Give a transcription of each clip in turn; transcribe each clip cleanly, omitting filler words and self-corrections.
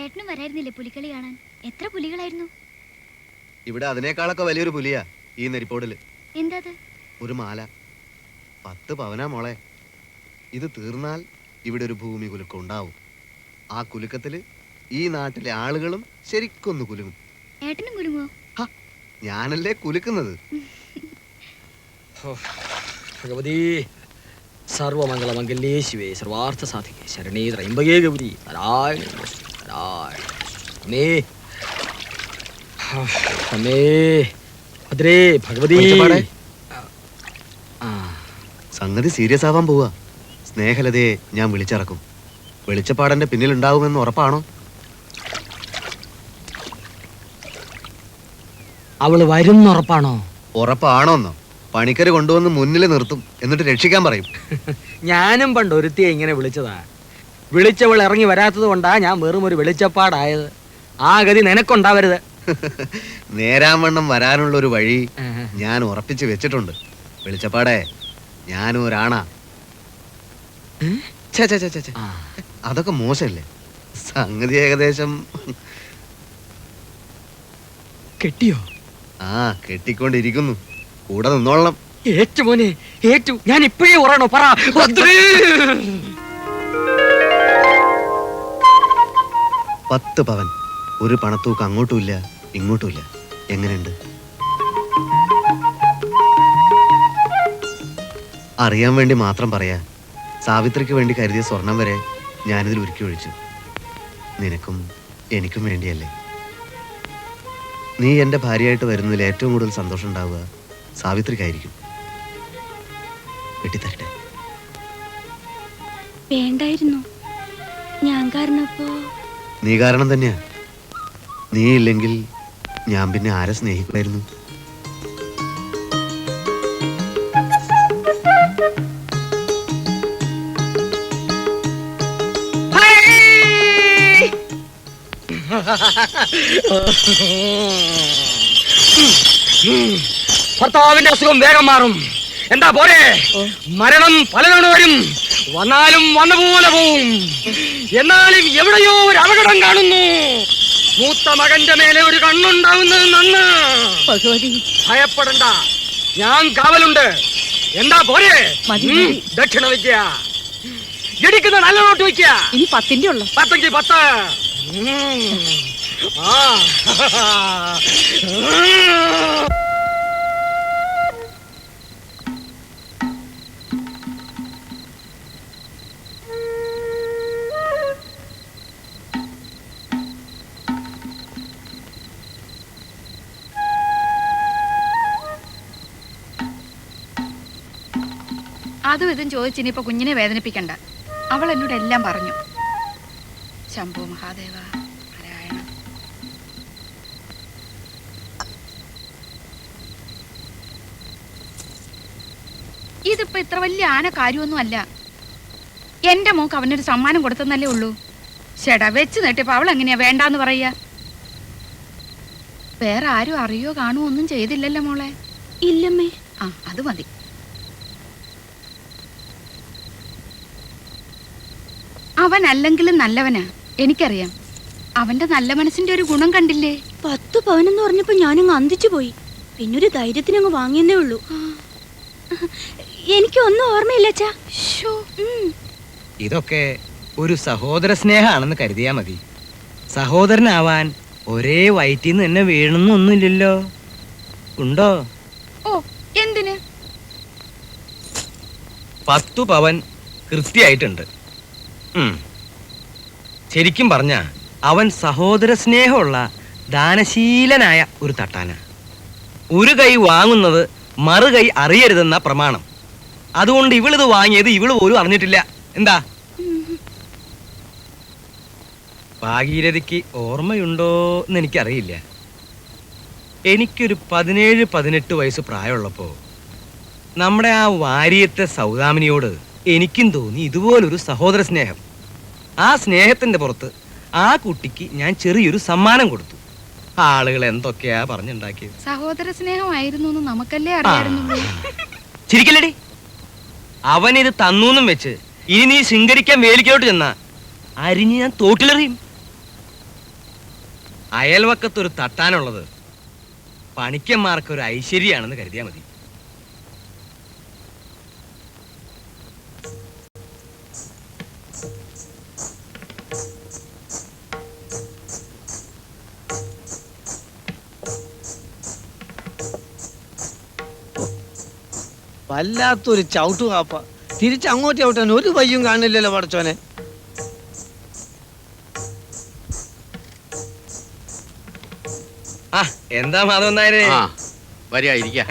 ഏട്ടനും വരായിരുന്നില്ലേ പുലിക്കളി കാണാൻ? എത്ര പുലികളായിരുന്നു ഇവിടെ? അതിനേക്കാളൊക്കെ വലിയൊരു പുലിയാ ഈ നെരിപ്പോടില്. എന്താ ഒരു മാല. 10 പവനാ മോളെ. ഇത് തീർന്നാൽ ഇവിടെ ഒരു ഭൂമി കുലുക്കം ഉണ്ടാവും. ആ കുലുക്കത്തില് ഈ നാട്ടിലെ ആളുകളും ശരിക്കൊന്ന് കുലുങ്ങും. ഏട്ടനും കുലുങ്ങോ? ഞാനല്ലേ കുലുക്കുന്നത്. ഭഗവതി സർവമംഗളമംഗല്യേ ശിവേ സർവാർത്ഥ സാധികേ ശരണേ ത്രയംബകേ ഗൗരി നാരായണ നാരായണ. അമ്മേ ഭദ്രേ ഭഗവതി. സംഗതി സീരിയസ് ആവാൻ പോവാ. സ്നേഹലതയെ ഞാൻ വിളിച്ചിറക്കും. വെളിച്ചപ്പാടന്റെ പിന്നിലുണ്ടാവുമെന്ന് ഉറപ്പാണോ? അവള് വരുന്നുറപ്പാണോ? ഉറപ്പാണോന്നോ? പണിക്കര് കൊണ്ടുവന്ന് മുന്നിൽ നിർത്തും, എന്നിട്ട് രക്ഷിക്കാൻ പറയും. ഞാനും പണ്ട് ഒരുത്തിയെ ഇങ്ങനെ വിളിച്ചതാ. വിളിച്ചവൾ ഇറങ്ങി വരാത്തത് കൊണ്ടാ ഞാൻ വെറും ഒരു വെളിച്ചപ്പാടായത്. ആ ഗതി നിനക്കുണ്ടാവരുത്. നേരാവണ്ണം വരാനുള്ള ഒരു വഴി ഞാൻ ഉറപ്പിച്ചു വെച്ചിട്ടുണ്ട്. വെളിച്ചപ്പാടേ, ഞാനും ഒരാണാ. അതൊക്കെ മോശമല്ലേ? സംഗതി ഏകദേശം കെട്ടിയോ? കെട്ടിക്കൊണ്ടിരിക്കുന്നു. കൂടെ നിന്നോളണം. ഏറ്റു മോനെ ഏറ്റു. ഞാൻ ഇപ്പോഴേ ഉറണോ? പറ. 10 പവൻ. ഒരു പണത്തൂക്ക് അങ്ങോട്ടുമില്ല ഇങ്ങോട്ടുമില്ല. എങ്ങനെയുണ്ട്? അറിയാൻ വേണ്ടി മാത്രം പറയാ. സാവിത്രിക്ക് വേണ്ടി കരുതിയ സ്വർണം വരെ ഞാനിതിൽ ഉരുക്കി ഒഴിച്ചു. നിനക്കും എനിക്കും വേണ്ടിയല്ലേ. നീ എൻ്റെ ഭാര്യയായിട്ട് വരുന്നതിൽ ഏറ്റവും കൂടുതൽ സന്തോഷം ഉണ്ടാവുക സാവിത്രിക്കായിരിക്കും. വെട്ടിത്തരട്ടെ? വേണ്ടായിരുന്നു. ഞാൻ കാരണപ്പോ. നീ കാരണം തന്നെയാ. നീ ഇല്ലെങ്കിൽ ഞാൻ പിന്നെ ആരെ സ്നേഹിക്കുമായിരുന്നു? ഭർത്താവിന്റെ അസുഖം വേഗം മാറും. എന്താ പോരെ? മരണം പലതവണ വരും. വന്നാലും വന്ന പോലെ പോവും. എന്നാലും എവിടെയോ ഒരു അപകടം കാണുന്നു. മൂത്ത മകന്റെ മേലെ ഒരു കണ്ണുണ്ടാവുന്നത് നന്ന്. ഭയപ്പെടണ്ട, ഞാൻ കാവലുണ്ട്. എന്താ പോരെ? ദക്ഷിണ വയ്ക്ക. ഇടിക്കുന്ന നല്ല നോട്ട് വയ്ക്ക. ഇനി 10ന്റെ ഉള്ളു. 10 10. അതും ഇതും ചോദിച്ചിനിപ്പോ കുഞ്ഞിനെ വേദനിപ്പിക്കണ്ട. അവൾ എന്നോട് എല്ലാം പറഞ്ഞു. ശംഭോ മഹാദേവ നാരായണ. ഇതിപ്പോ ഇത്ര വലിയ ആന കാര്യമൊന്നും അല്ല. എന്റെ മോക്ക് അവനൊരു സമ്മാനം കൊടുത്തെന്നല്ലേ ഉള്ളൂ. ചേടാ വെച്ച് നീട്ടിയപ്പോ അവൾ എങ്ങനെയാ വേണ്ടാന്ന് പറയാ? വേറെ ആരും അറിയോ കാണുമോ ഒന്നും ചെയ്തില്ലല്ലോ മോളെ? ഇല്ലമ്മേ. അത് മതി. അവൻ അല്ലെങ്കിലും നല്ലവനാ, എനിക്കറിയാം. അവന്റെ നല്ല മനസ്സിന്റെ ഒരു ഗുണം കണ്ടില്ലേ? 10 പവനെന്ന് പറഞ്ഞപ്പോ ഞാനങ്ങ് അന്തിച്ചു പോയി. പിന്നൊരു ധൈര്യത്തിനങ്ങ് വാങ്ങിയെന്നേ ഉള്ളൂ. എനിക്കൊന്നും ഓർമ്മയില്ല അച്ഛാ. ഇതൊക്കെ ഒരു സഹോദര സ്നേഹമാണെന്ന് കരുതിയാ മതി. സഹോദരനാവാൻ ഒരേ വയറ്റിന്ന് തന്നെ വീഴണമെന്നൊന്നുമില്ലല്ലോ. ഉണ്ടോ? ഓ, എന്തിന്? 10 പവൻ കൃത്യമായിട്ടുണ്ട്. ശരിക്കും പറഞ്ഞ അവൻ സഹോദര സ്നേഹമുള്ള ദാനശീലനായ ഒരു തട്ടാന. ഒരു കൈ വാങ്ങുന്നത് മറു കൈ അറിയരുതെന്ന പ്രമാണം. അതുകൊണ്ട് ഇവളിത് വാങ്ങിയത് ഇവള് പോലും അറിഞ്ഞിട്ടില്ല. എന്താ? ഭാഗീരഥിക്ക് ഓർമ്മയുണ്ടോ എന്ന് എനിക്കറിയില്ല. എനിക്കൊരു 17-18 വയസ്സ് പ്രായമുള്ളപ്പോ നമ്മുടെ ആ വാര്യത്തെ സൗദാമിനിയോട് എനിക്കും തോന്നി ഇതുപോലൊരു സഹോദര സ്നേഹം. ആ സ്നേഹത്തിന്റെ പുറത്ത് ആ കുട്ടിക്ക് ഞാൻ ചെറിയൊരു സമ്മാനം കൊടുത്തു. ആളുകൾ എന്തൊക്കെയാ പറഞ്ഞുണ്ടാക്കിയത്. സഹോദര സ്നേഹമായിരുന്നു എന്ന് നമുക്കല്ലേ അറിയാറുള്ളൂ. ചിരിക്കല്ലേടി. അവനിത് തന്നൂന്നും വെച്ച് ഇനി നീ ശൃംഗരിക്കാൻ വേലിക്കോട്ട് ചെന്നാ അരിഞ്ഞ് ഞാൻ തോട്ടിലെറിയും. അയൽവക്കത്തൊരു തട്ടാനുള്ളത് പണിക്കന്മാർക്ക് ഒരു ഐശ്വര്യാണെന്ന് കരുതിയാ മതി. വല്ലാത്തൊരു ചവിട്ടു കാപ്പ. തിരിച്ചങ്ങോട്ട് ചവിട്ടാൻ ഒരു വയ്യും കാണില്ലല്ലോ പടച്ചോനെ. ആ എന്താ മാധവൻ നായരെ? വരിക ഇരിക്ക.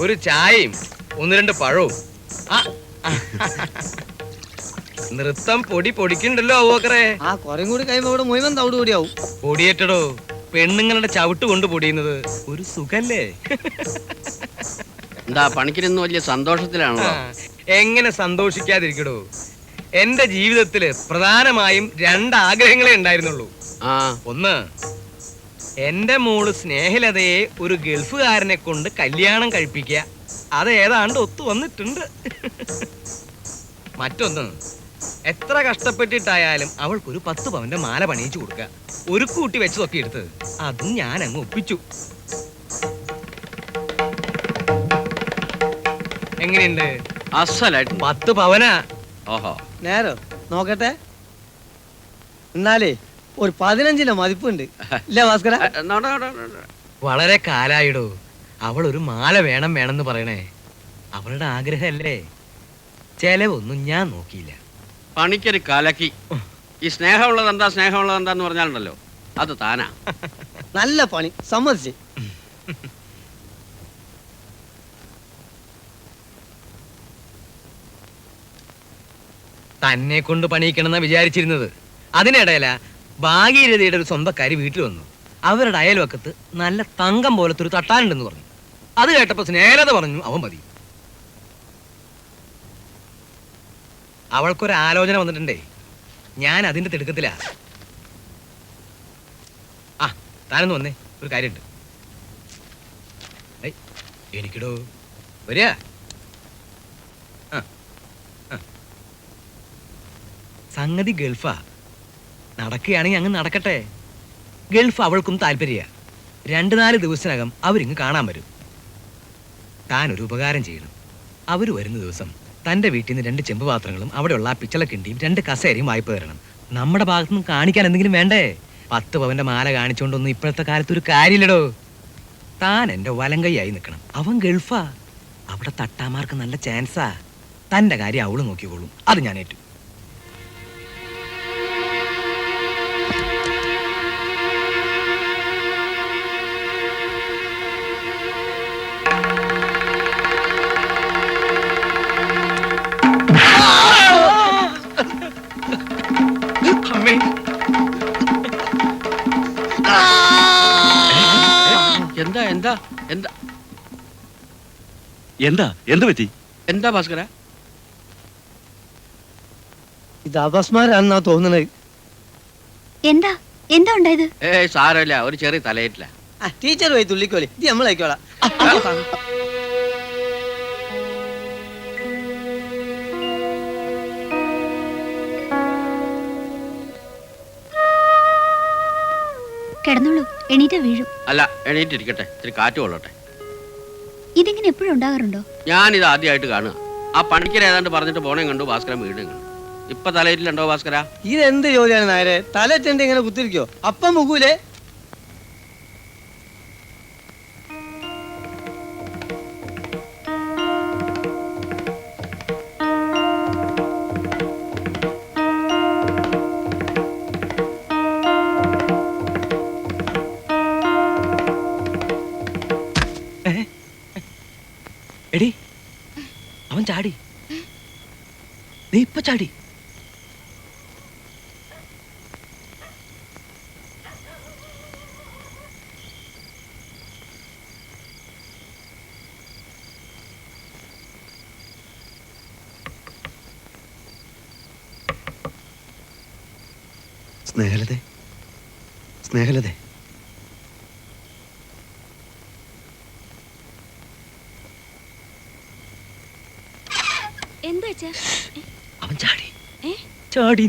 ഒരു ചായയും 1-2 പഴവും. ആ, നൃത്തം പൊടിക്കുന്നുണ്ടല്ലോ അവക്കറേ. ആ കുറേം കൂടി കഴിയുമ്പോ ഇവിടെ മുഴുവൻ തവിട് കൂടിയാവും. പൊടിയേറ്റടോ, പെണ്ണുങ്ങളുടെ ചവിട്ട് കൊണ്ട് പൊടിയുന്നത് ഒരു സുഖല്ലേ? എന്താ പണിക്കിരുന്ന് വലിയ സന്തോഷത്തിലാണല്ലോ. എങ്ങനെ സന്തോഷിക്കാതിരിക്കടോ? എന്റെ ജീവിതത്തില് പ്രധാനമായും 2 ആഗ്രഹങ്ങളെ ഉണ്ടായിരുന്നുള്ളൂ. ഒന്ന്, എന്റെ മോള് സ്നേഹലതയെ ഒരു ഗൾഫുകാരനെ കൊണ്ട് കല്യാണം കഴിപ്പിക്കുക. അത് ഏതാണ്ട് ഒത്തു വന്നിട്ടുണ്ട്. മറ്റൊന്ന്, എത്ര കഷ്ടപ്പെട്ടിട്ടായാലും അവൾക്കൊരു 10 പവന്റെ മാല പണിയിച്ചു കൊടുക്കുക. ഒരു കൂട്ടി വെച്ച് തൊക്കിയെടുത്ത് അതും ഞാൻ അങ്ങ് ഒപ്പിച്ചു. എങ്ങനെയുണ്ട്? അസലായിട്ട് 10 പവനാ. ഓഹോ, നേരോ നോക്കട്ടെ. എന്നാലേ ഒരു 15ന്റെ മതിപ്പുണ്ട് ഇല്ല ഭാസ്കര? വളരെ കാലായിടോ അവൾ ഒരു മാല വേണമെന്ന് പറയണേ. അവളുടെ ആഗ്രഹമല്ലേ. ചെലവൊന്നും ഞാൻ നോക്കിയില്ല. പണിക്കൊരു കലക്കി. ഈ സ്നേഹമുള്ളതെന്താന്ന് പറഞ്ഞാലുണ്ടല്ലോ, അത് താനാ. നല്ല പണി, സമ്മതിച്ച്. തന്നെ കൊണ്ട് പണിയിക്കണമെന്നാ വിചാരിച്ചിരുന്നത്. അതിനിടയില ഭാഗീരഥയുടെ ഒരു സ്വന്തക്കാരി വീട്ടിൽ വന്നു. അവരുടെ അയൽവക്കത്ത് നല്ല തങ്കം പോലത്തെ ഒരു തട്ടാനുണ്ടെന്ന് പറഞ്ഞു. അത് കേട്ടപ്പോ സ്നേഹത പറഞ്ഞു അവൻ മതി. അവൾക്കൊരാലോചന വന്നിട്ടുണ്ടേ. ഞാൻ അതിന്റെ തിടുക്കത്തിലാ. ആ താനൊന്ന് വന്നേ, ഒരു കാര്യമുണ്ട്. എനിക്കിടോ വരിക. സംഗതി ഗൾഫാ. നടക്കുകയാണെങ്കിൽ അങ്ങ് നടക്കട്ടെ. ഗൾഫ് അവൾക്കും താല്പര്യ. 2-4 ദിവസത്തിനകം അവരിങ്ങ് കാണാൻ വരും. താനൊരു ഉപകാരം ചെയ്യണം. അവർ വരുന്ന ദിവസം തൻ്റെ വീട്ടിൽ നിന്ന് 2 ചെമ്പ് പാത്രങ്ങളും അവിടെയുള്ള ആ പിച്ചളക്കിണ്ടിയും 2 കസേരയും വായ്പ തരണം. നമ്മുടെ ഭാഗത്തുനിന്ന് കാണിക്കാൻ എന്തെങ്കിലും വേണ്ടേ? 10 പവന്റെ മാല കാണിച്ചുകൊണ്ടൊന്നും ഇപ്പോഴത്തെ കാലത്ത് ഒരു കാര്യമില്ലടോ. താൻ എൻ്റെ വലങ്കൈയായി നിൽക്കണം. അവൻ ഗൾഫാ. അവിടെ തട്ടാമാർക്ക് നല്ല ചാൻസാ. തൻ്റെ കാര്യം അവള് നോക്കിക്കോളും. അത് ഞാൻ ഏറ്റു. എന്ത് പറ്റി? എന്താ ഭാസ്കര? ഇത് അപസ്മാരാണെന്നാ തോന്നുന്നത്. എന്താ ഉണ്ടായത്? സാരമില്ല, ഒരു ചെറിയ തലയിട്ടില്ല. ടീച്ചർ പോയി തുള്ളിക്കോളി, ഇത് നമ്മളായിക്കോളാം. കിടന്നോളൂ, എണീറ്റ വീഴും. അല്ല, എണീറ്റിരിക്കട്ടെ, ഇത്തിരി കാറ്റ് കൊള്ളട്ടെ. ഇതിങ്ങനെ എപ്പോഴും ഉണ്ടാകാറുണ്ടോ? ഞാനിത് ആദ്യമായിട്ട് കാണുക. ആ പണിക്കർ ഏതാണ്ട് പറഞ്ഞിട്ട് പോണേ കണ്ടു, ഭാസ്കരൻ വീടും കണ്ടു. ഇപ്പൊ തലയിട്ടിലുണ്ടോ ഭാസ്കര? ഇതെന്ത് ജോലിയാണ് നായരെ? തലറ്റെണ്ട് ഇങ്ങനെ കുത്തിരിക്കോ? അപ്പം മുകൂലേ? എടി, അവൻ ചാടി. നീ ഇപ്പൊ ചാടി. സ്നേഹലതേ, സ്നേഹലതേ, എന്താ വെച്ചാ? അവൻ ചാടി. ഏ? ചാടി.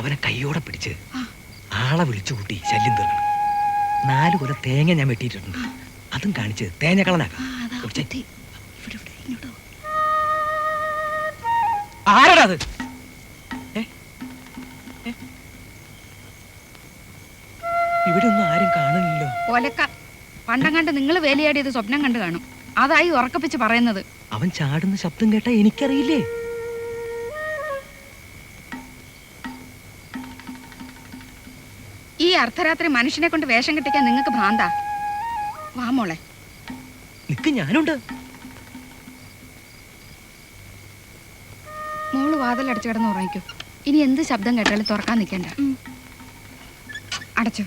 അവനെ കൈയോടെ പിടിച്ച് ആളെ വിളിച്ചു കൂട്ടി ശല്യം തീർക്കണം. 4 കൊല തേങ്ങ ഞാൻ വെട്ടിയിട്ടുണ്ട്. അതും കാണിച്ച് തേങ്ങ കളനാക്കാം. ആരാടാ അത്? ഇവിടെ ഒന്നും ആരും കാണുന്നില്ലല്ലോ. ഒലക്ക പണ്ടം കണ്ട് നിങ്ങൾ വേലയാടിയത് സ്വപ്നം കണ്ടു കാണും. അതായി ഉറക്കപ്പിച്ച് പറയുന്നത്. അവൻ ചാടുന്ന ശബ്ദം കേട്ടാ എനിക്കറിയില്ലേ. ഈ അർദ്ധരാത്രി മനുഷ്യനെ കൊണ്ട് വേഷം കെട്ടിക്കാൻ നിങ്ങൾക്ക് ഭ്രാന്താ. വാ മോളെ. നിക്ക്, ഞാനുണ്ട്. മോള് വാതിലടച്ചു കിടന്ന് ഉറങ്ങിക്കോ. ഇനി എന്ത് ശബ്ദം കേട്ടാലും തുറക്കാൻ നിൽക്കണ്ട. അടച്ചോ.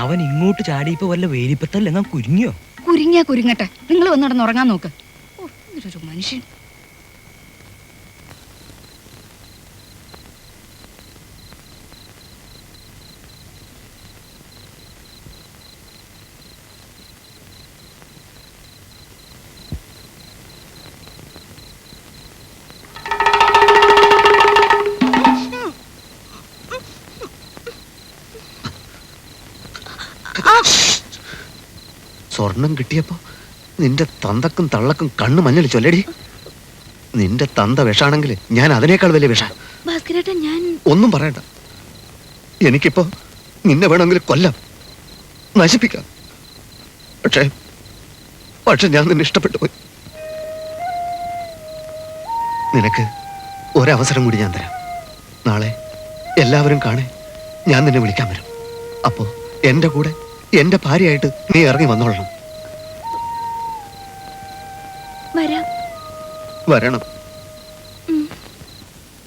അവൻ ഇങ്ങോട്ട് ചാടിയപ്പോ വല്ല വേലിപ്പത്തല്ല ഞാൻ കുരുങ്ങിയോ? കുരുങ്ങിയാ കുരുങ്ങട്ടെ. നിങ്ങൾ വന്ന് കിടന്ന് ഉറങ്ങാൻ നോക്ക്. ഓ, ഇതൊരു മനുഷ്യൻ. സ്വർണം കിട്ടിയപ്പോ നിന്റെ തന്തക്കും തള്ളക്കും കണ്ണു മഞ്ഞൾ ചൊല്ലടി. നിന്റെ തന്ത വിഷാണെങ്കിൽ ഞാൻ അതിനേക്കാൾ വലിയ വിഷ. ഭാസ്കരേട്ടാ, ഞാൻ ഒന്നും പറയണ്ട. എനിക്കിപ്പോ നിന്നെ വേണമെങ്കിൽ കൊല്ലാം, നശിപ്പിക്കാം. പക്ഷെ ഞാൻ നിന്നെ ഇഷ്ടപ്പെട്ടു പോയി. നിനക്ക് ഒരവസരം കൂടി ഞാൻ തരാം. നാളെ എല്ലാവരും കാണേ ഞാൻ നിന്നെ വിളിക്കാൻ വരും. അപ്പോ എന്റെ കൂടെ എന്റെ ഭാര്യയായിട്ട് നീ ഇറങ്ങി വന്നോളണം. വരാം. വരണം.